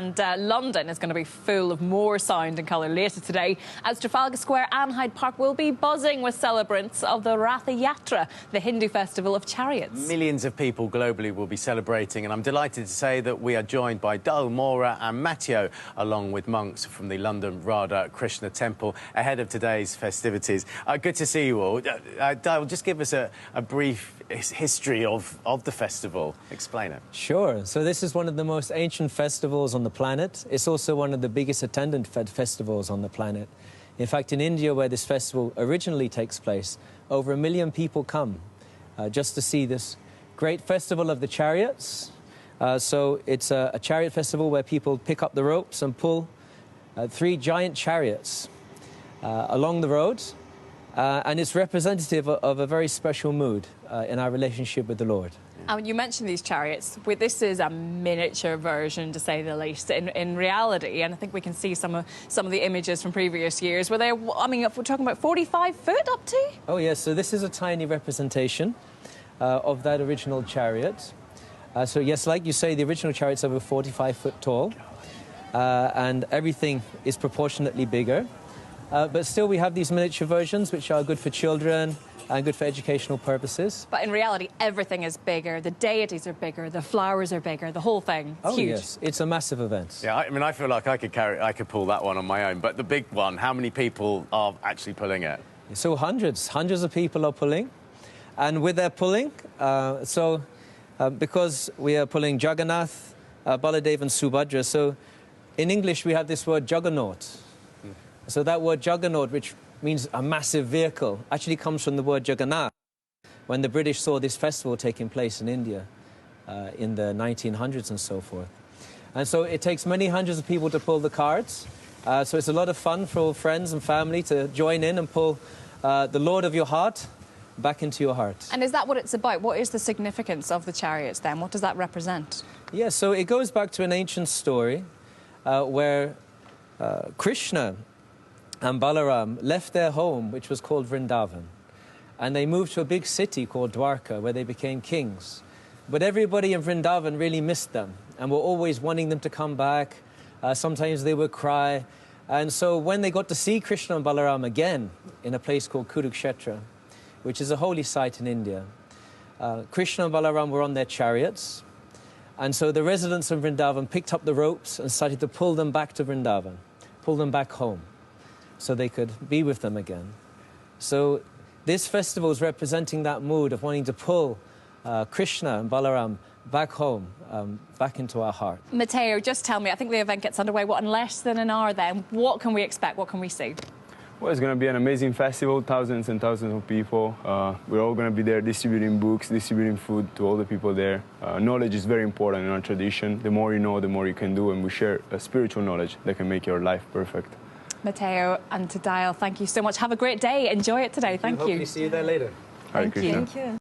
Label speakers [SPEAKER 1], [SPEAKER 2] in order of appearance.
[SPEAKER 1] And London is going to be full of more sound and colour later today, as Trafalgar Square and Hyde Park will be buzzing with celebrants of the RATH YATRA, the Hindu festival of chariots.
[SPEAKER 2] Millions of people globally will be celebrating, and I'm delighted to say that we are joined by Dal, Maura and Matteo, along with monks from the London Radha Krishna Temple, ahead of today's festivities. Good to see you all. Dal, just give us a brief history of the festival. Explain it.
[SPEAKER 3] Sure. So this is one of the most ancient festivals on the planet. It's also one of the biggest attended festivals on the planet. In fact, in India, where this festival originally takes place, over 1 million people come just to see this great festival of the chariots. So it's a chariot festival where people pick up the ropes and pull 3 giant chariots along the road. And it's representative of a very special mood in our relationship with the Lord.
[SPEAKER 1] You mentioned these chariots. This is a miniature version, to say the least, in reality. And I think we can see some of the images from previous years. Were they, I mean, if we're talking about 45 foot up to?
[SPEAKER 3] Oh, yes. So this is a tiny representation of that original chariot. So, yes, like you say, the original chariot's over 45 foot tall. And everything is proportionately bigger. But still, we have these miniature versions, which are good for children and good for educational purposes.
[SPEAKER 1] But in reality, everything is bigger. The deities are bigger, the flowers are bigger, the whole thing. It's huge.
[SPEAKER 3] Yes, it's a massive event.
[SPEAKER 2] Yeah, I mean, I feel like I could pull that one on my own. But the big one, how many people are actually pulling it?
[SPEAKER 3] So hundreds of people are pulling. And with their pulling, because we are pulling Jagannath, Baladev and Subhadra, so in English we have this word juggernaut. So that word juggernaut, which means a massive vehicle, actually comes from the word Jagannath, when the British saw this festival taking place in India in the 1900s and so forth. And so it takes many hundreds of people to pull the carts. So it's a lot of fun for all friends and family to join in and pull the Lord of your heart back into your heart.
[SPEAKER 1] And is that what it's about? What is the significance of the chariots then? What does that represent?
[SPEAKER 3] Yeah, so it goes back to an ancient story where Krishna and Balaram left their home, which was called Vrindavan, and they moved to a big city called Dwarka, where they became kings. But everybody in Vrindavan really missed them and were always wanting them to come back. Sometimes they would cry. And so when they got to see Krishna and Balaram again in a place called Kurukshetra, which is a holy site in India, Krishna and Balaram were on their chariots. And so the residents of Vrindavan picked up the ropes and started to pull them back to Vrindavan, pull them back home, so they could be with them again. So this festival is representing that mood of wanting to pull Krishna and Balaram back home, back into our heart.
[SPEAKER 1] Matteo, just tell me, I think the event gets underway, in less than an hour then. What can we expect? What can we see?
[SPEAKER 4] Well, it's going to be an amazing festival, thousands and thousands of people. We're all going to be there distributing books, distributing food to all the people there. Knowledge is very important in our tradition. The more you know, the more you can do, and we share a spiritual knowledge that can make your life perfect.
[SPEAKER 1] Matteo and to Dale, thank you so much. Have a great day. Enjoy it today. Thank you.
[SPEAKER 3] Hopefully see you there later.
[SPEAKER 4] Hare Krishna.
[SPEAKER 1] Thank you.